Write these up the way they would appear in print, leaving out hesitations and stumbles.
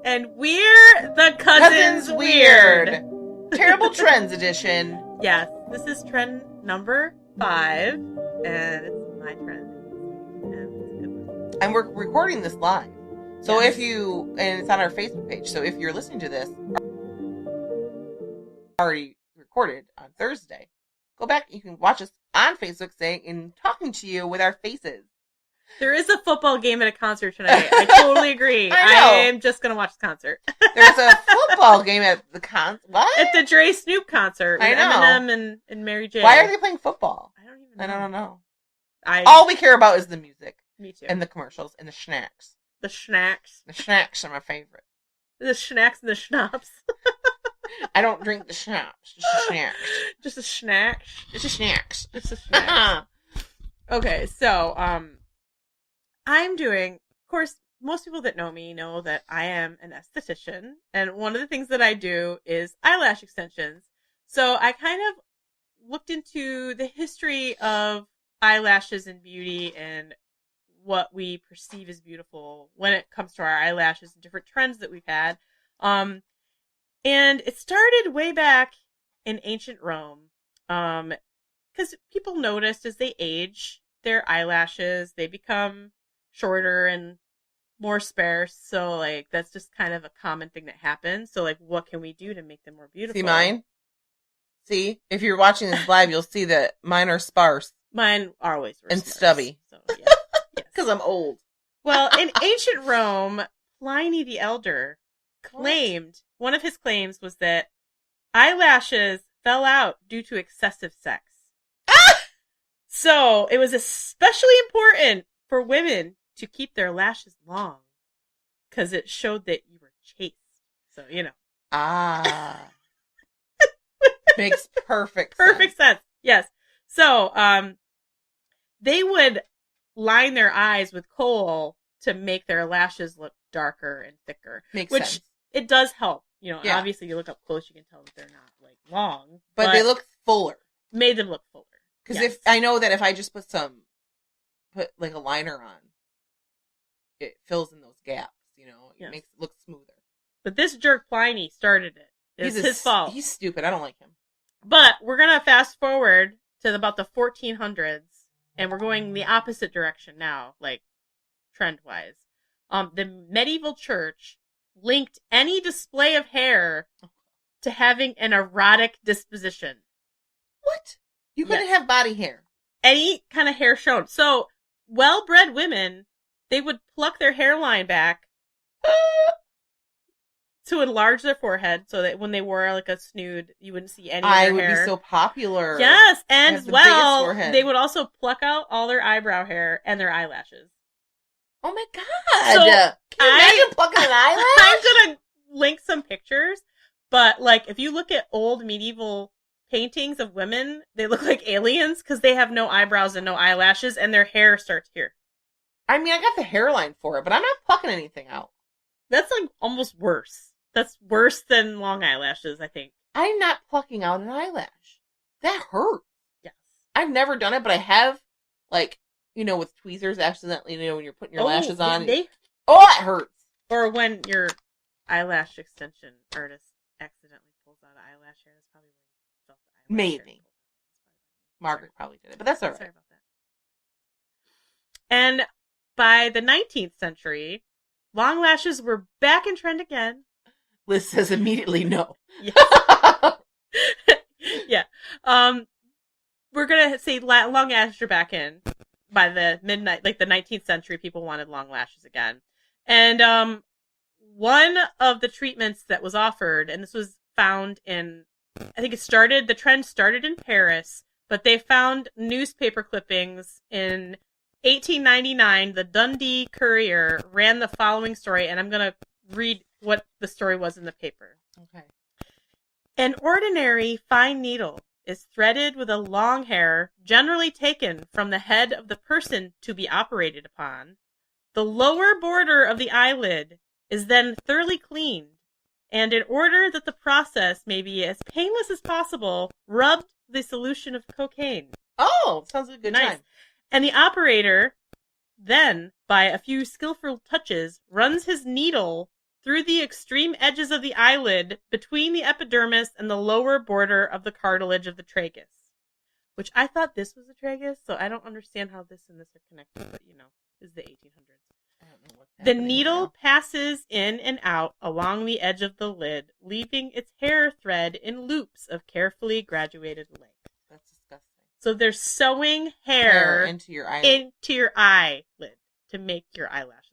And we're the Cousins Weird. Terrible Trends edition. Yes, this is trend number 5, and it's my trend. And it's a good one. And we're recording this live. So Yes. and it's on our Facebook page. So if you're listening to this already recorded on Thursday, go back. You can watch us on Facebook saying and talking to you with our faces. There is a football game at a concert tonight. I totally agree. I'm just going to watch the concert. There's a football game at the concert. What? At the Dre Snoop concert with I know. Eminem and Mary J. Why are they playing football? I don't even know. I don't know. I All we care about is the music. Me too. And the commercials and the snacks. The snacks. The snacks are my favorite. The snacks and the schnapps. I don't drink the schnapps. Just the snacks. Just a snack. Just the snacks. Just a snack. Okay, so, I'm doing, of course, most people that know me know that I am an esthetician, and one of the things that I do is eyelash extensions. So I kind of looked into the history of eyelashes and beauty and what we perceive as beautiful when it comes to our eyelashes and different trends that we've had. And it started way back in ancient Rome, because people noticed as they age, their eyelashes, they become shorter and more sparse. So, like, that's just kind of a common thing that happens. So, like, what can we do to make them more beautiful? See mine? See? If you're watching this live, you'll see that mine are sparse. Mine are always and sparse. stubby. So, yeah. Yes. Because I'm old. Well, in ancient Rome, Pliny the Elder claimed, one of his claims was that eyelashes fell out due to excessive sex. So, it was especially important for women to keep their lashes long, because it showed that you were chaste. So, you know. Ah. Makes perfect sense. Yes. So, they would line their eyes with kohl to make their lashes look darker and thicker. Makes which sense. It does help. You know, Yeah. Obviously you look up close, you can tell that they're not, like, long. But they look fuller. Made them look fuller. Because Yes. if I know that if I just put like a liner on, it fills in those gaps, you know? It Yes. makes it look smoother. But this jerk Pliny started it. It's his fault. He's stupid. I don't like him. But we're going to fast forward to about the 1400s, and we're going the opposite direction now, like, trend-wise. The medieval church linked any display of hair to having an erotic disposition. What? You couldn't Yes. have body hair. Any kind of hair shown. So, well-bred women, they would pluck their hairline back to enlarge their forehead so that when they wore, like, a snood, you wouldn't see any of their hair. I would be so popular. Yes, and I have as the well, biggest forehead. they would also pluck out all their eyebrow hair and their eyelashes. Oh my god! So, Can you imagine plucking an eyelash? I'm gonna link some pictures, but, like, if you look at old medieval paintings of women, they look like aliens because they have no eyebrows and no eyelashes, and their hair starts here. I mean, I got the hairline for it, but I'm not plucking anything out. That's, like, almost worse. That's worse than long eyelashes, I think. I'm not plucking out an eyelash. That hurts. Yes. I've never done it, but I have, like, you know, with tweezers accidentally, you know, when you're putting your lashes on. Oh, it hurts. Or when your eyelash extension artist accidentally pulls out an eyelash hair. That's probably where you felt the eyelash hair. Maybe. Margaret probably did it, but that's all right. Sorry about that. And by the 19th century, long lashes were back in trend again. Liz says immediately no. Yes. Yeah. We're going to say long lashes are back in. By the midnight, like the 19th century, people wanted long lashes again. And one of the treatments that was offered, and this was found in, I think the trend started in Paris, but they found newspaper clippings in 1899. The Dundee Courier ran the following story, and I'm going to read what the story was in the paper. Okay. An ordinary fine needle is threaded with a long hair generally taken from the head of the person to be operated upon. The lower border of the eyelid is then thoroughly cleaned, and in order that the process may be as painless as possible, rubbed the solution of cocaine. Oh, sounds like a good Nice. time. And the operator then, by a few skillful touches, runs his needle through the extreme edges of the eyelid between the epidermis and the lower border of the cartilage of the tragus. Which I thought this was the tragus, so I don't understand how this and this are connected, but this is the 1800s. I don't know what's The needle passes in and out along the edge of the lid, leaving its hair thread in loops of carefully graduated length. That's disgusting. So they're sewing hair into your eyelid to make your eyelashes.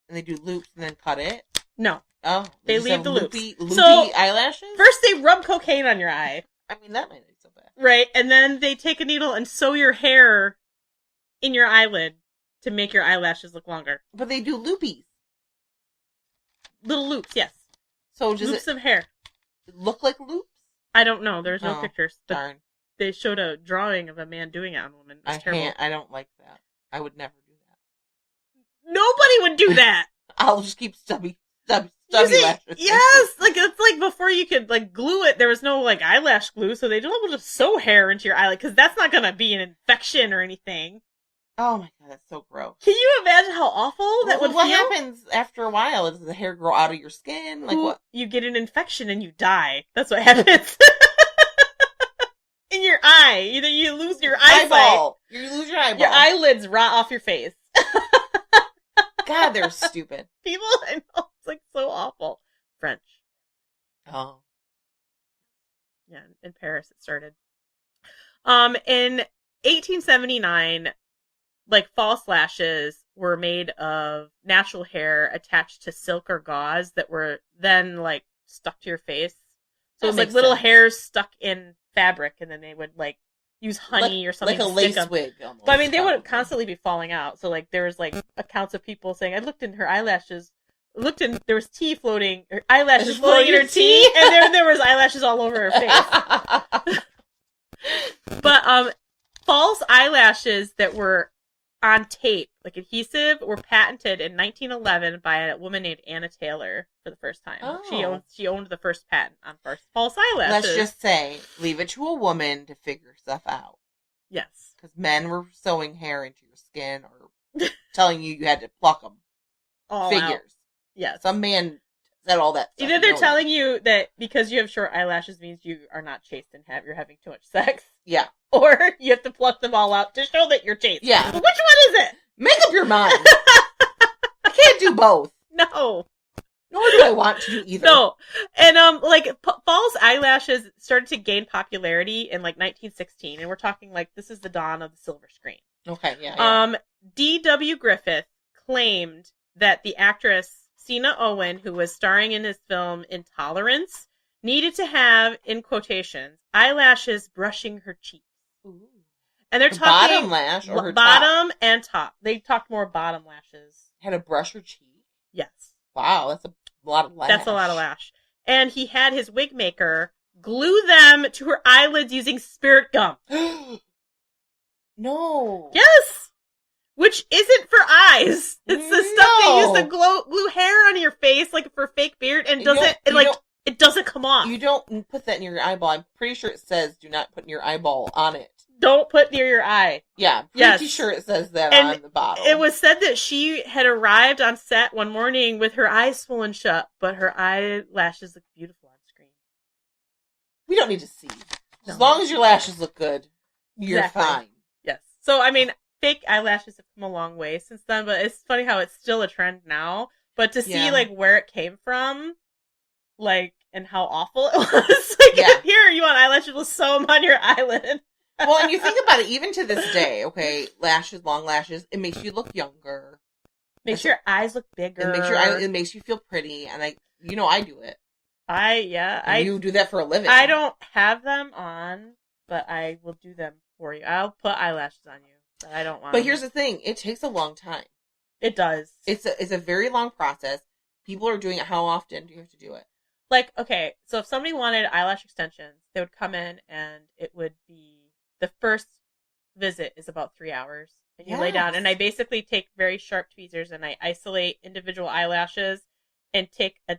And they do loops and then cut it? No. Oh. They leave the loopy loops. So, eyelashes? First they rub cocaine on your eye. I mean, that might be so bad. Right, and then they take a needle and sew your hair in your eyelid to make your eyelashes look longer. But they do loopies. Little loops, yes. So does loops of hair. Look like loops? I don't know. There's no pictures. But darn. They showed a drawing of a man doing it on a woman. It was terrible. I don't like that. I would never do that. Nobody would do that. I'll just keep stubby lashes. Yes, it's like before you could glue it. There was no eyelash glue, so they don't able to sew hair into your eyelid because that's not gonna be an infection or anything. Oh my god, that's so gross. Can you imagine how awful that would feel? What happens after a while? Does the hair grow out of your skin? What? You get an infection and you die. That's what happens. In your eye. Either you lose your eyeball. You lose your eyeball. Your eyelids rot off your face. God, they're stupid. People, I know, it's so awful. French. Oh. Yeah, in Paris it started. In 1879, false lashes were made of natural hair attached to silk or gauze that were then stuck to your face. So it was little hairs stuck in fabric, and then they would use honey or something like a lace wig almost. But I mean, they would constantly be falling out. So there was accounts of people saying, I looked in her eyelashes, there was tea floating, or eyelashes floating in her tea, and then there was eyelashes all over her face. But false eyelashes that were on tape, adhesive, were patented in 1911 by a woman named Anna Taylor for the first time. Oh. She owned the first patent on false eyelashes. Let's just say, leave it to a woman to figure stuff out. Yes. Because men were sewing hair into your skin or telling you had to pluck them. All figures. Out. Yes. Some man said all that stuff. Either they're telling you that because you have short eyelashes means you are not chaste and you're having too much sex. Yeah. Or you have to pluck them all out to show that you're chaste. Yeah. Which one is it? Make up your mind. I can't do both. No. Nor do I want to do either. No. And, false eyelashes started to gain popularity in, 1916. And we're talking, this is the dawn of the silver screen. Okay, yeah. D.W. Griffith claimed that the actress Sina Owen, who was starring in his film Intolerance, needed to have, in quotations, eyelashes brushing her cheeks. Ooh. And they're talking bottom lash or her bottom top? And top. They talked more bottom lashes. Had to brush her cheek? Yes. Wow, that's a lot of lash. That's a lot of lash. And he had his wig maker glue them to her eyelids using spirit gum. No. Yes. Which isn't for eyes. It's the stuff they use to glue hair on your face, for fake beard, and it doesn't come off. You don't put that near your eyeball. I'm pretty sure it says do not put your eyeball on it. Don't put near your eye. Yeah, pretty sure it says that on the bottle. It was said that she had arrived on set one morning with her eyes swollen shut, but her eyelashes looked beautiful on screen. We don't need to see. As long as your lashes look good, you're fine. Yes. So, I mean, fake eyelashes have come a long way since then, but it's funny how it's still a trend now. But to see, where it came from, and how awful it was. Here, you want eyelashes, we'll sew them on your eyelid. Well, and you think about it, even to this day, okay, lashes, long lashes, it makes you look younger. Makes your eyes look bigger. It makes you feel pretty, and I do it. You do that for a living. I don't have them on, but I will do them for you. I'll put eyelashes on you, but I don't want But here's the thing, it takes a long time. It does. It's a very long process. People are doing it. How often do you have to do it? Okay, so if somebody wanted eyelash extensions, they would come in and it would be, the first visit is about 3 hours. And you lay down, and I basically take very sharp tweezers and I isolate individual eyelashes and take a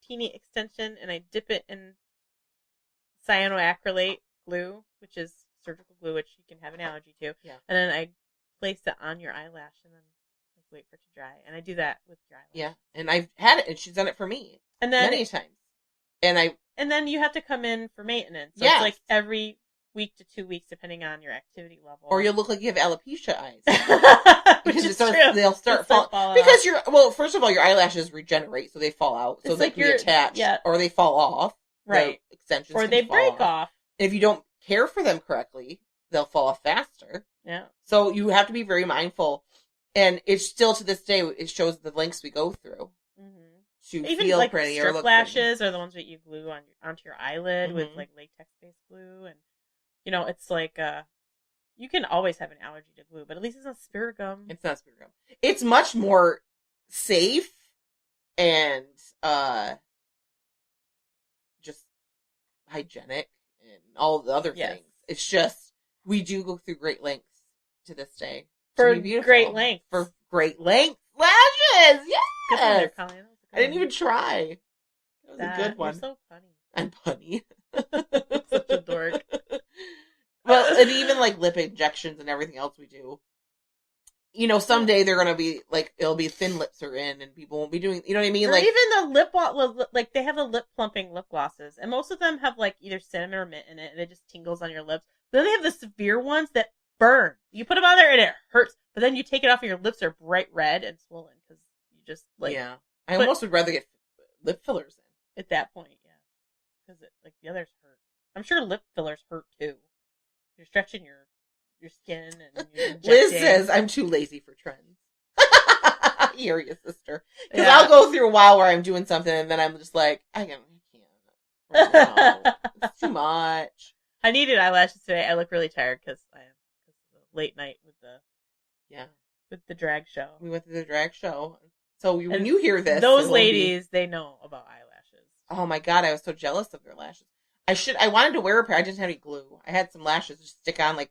teeny extension and I dip it in cyanoacrylate glue, which is surgical glue, which you can have an allergy to. Yeah. And then I place it on your eyelash and then wait for it to dry. And I do that with dry lashes. Yeah, and I've had it, and she's done it for me many times. And then you have to come in for maintenance. So yes. It's like every week to 2 weeks, depending on your activity level. Or you'll look like you have alopecia eyes. Which is true. They'll start falling. Because first of all, your eyelashes regenerate, so they fall out. So they can reattach. Yeah. Or they fall off. Right. The extensions or they break off. And if you don't care for them correctly, they'll fall off faster. Yeah. So you have to be very mindful. And it's still, to this day, it shows the lengths we go through. To even feel like pretty strip or look lashes pretty. are the ones that you glue onto your eyelid with like latex-based glue, and it's like you can always have an allergy to glue, but at least it's not spirit gum. It's not spirit gum. It's much more safe and just hygienic and all the other things. It's just we do go through great lengths to this day for great length lashes. Yes. Good one there, Colleen. I didn't even try. That was a good one. You're so funny. I'm funny. Such a dork. Well, and even like lip injections and everything else we do. Someday they're gonna be like, it'll be thin lips are in, and people won't be doing. You know what I mean? Or like even the lip gloss, like they have the lip plumping lip glosses, and most of them have like either cinnamon or mint in it, and it just tingles on your lips. But then they have the severe ones that burn. You put them on there and it hurts, but then you take it off and your lips are bright red and swollen because you just like I almost would rather get lip fillers in at that point, because like the others hurt. I'm sure lip fillers hurt too. You're stretching your skin and you're Liz says I'm too lazy for trends. Hear you, sister. Because I'll go through a while where I'm doing something and then I'm just like, I can't. Right now. It's too much. I needed eyelashes today. I look really tired because I am late night with the drag show. We went to the drag show. So when you hear this, those ladies, they know about eyelashes. Oh my god, I was so jealous of their lashes. I wanted to wear a pair. I didn't have any glue. I had some lashes to stick on, like,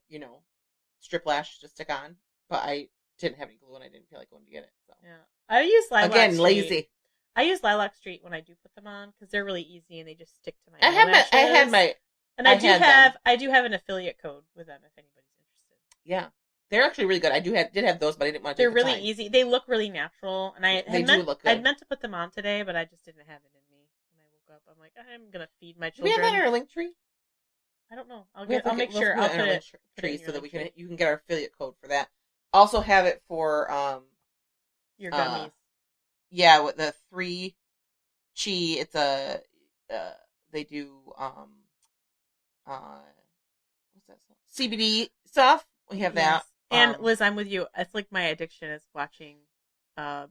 strip lashes to stick on, but I didn't have any glue and I didn't feel like going to get it. So yeah, I use Lilac Street. Again, Street. Lazy. I use Lilac Street when I do put them on because they're really easy and they just stick to my I do have an affiliate code with them if anybody's interested. Yeah. They're actually really good. I did have those, but I didn't want to. They're really easy. They look really natural, and do look good. I'd meant to put them on today, but I just didn't have it in me when I woke up. I'm like, I'm gonna feed my children. Do we have that in our Linktree? I don't know. I'll make sure I'll put it in Linktree so that you can get our affiliate code for that. Also have it for your gummies. Yeah, with the 3 Chi. It's a they do what's that stuff? CBD stuff. We have that. And Liz, I'm with you. It's like my addiction is watching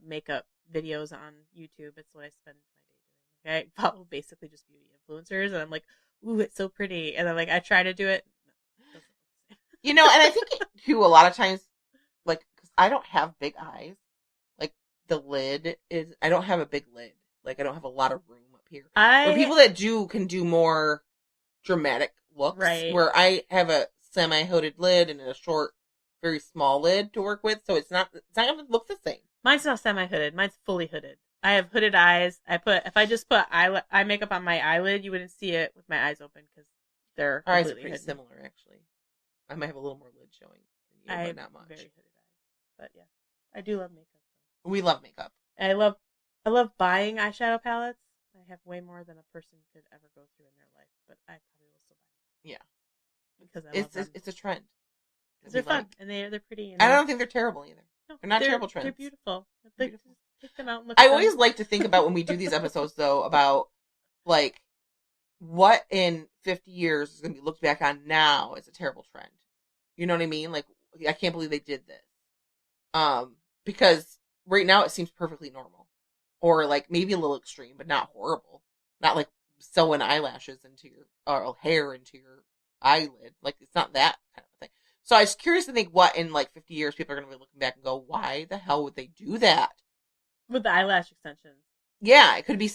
makeup videos on YouTube. It's what I spend my day doing. Okay, I follow basically just beauty influencers, and I'm like, ooh, it's so pretty. And then like I try to do it. And I think too a lot of times, like, because I don't have big eyes, like the lid is. I don't have a big lid. Like I don't have a lot of room up here. Where people that do can do more dramatic looks. Right. Where I have a semi-hooded lid and a short, very small lid to work with, so it's not going to look the same. Mine's not semi-hooded. Mine's fully hooded. I have hooded eyes. If I just put eye makeup on my eyelid, you wouldn't see it with my eyes open because they're our eyes are pretty pretty similar, actually. I might have a little more lid showing than you, but not much. Very hooded eyes, but yeah, I do love makeup. We love makeup. And I love buying eyeshadow palettes. I have way more than a person could ever go through in their life, but I probably will still buy them. Yeah. Because I love them. It's a trend. They're fun and they're pretty. And I don't think they're terrible either. No, they're not terrible trends. They're beautiful. Take them out and look. I always like to think about when we do these episodes, though, about like what in 50 years is going to be looked back on now as a terrible trend. You know what I mean? Like, I can't believe they did this. Because right now it seems perfectly normal, or like maybe a little extreme, but not horrible. Not like sewing eyelashes into or hair into your eyelid. Like, it's not that kind of thing. So I was curious to think what in like 50 years people are going to be looking back and go, why the hell would they do that? With the eyelash extensions. Yeah, it could be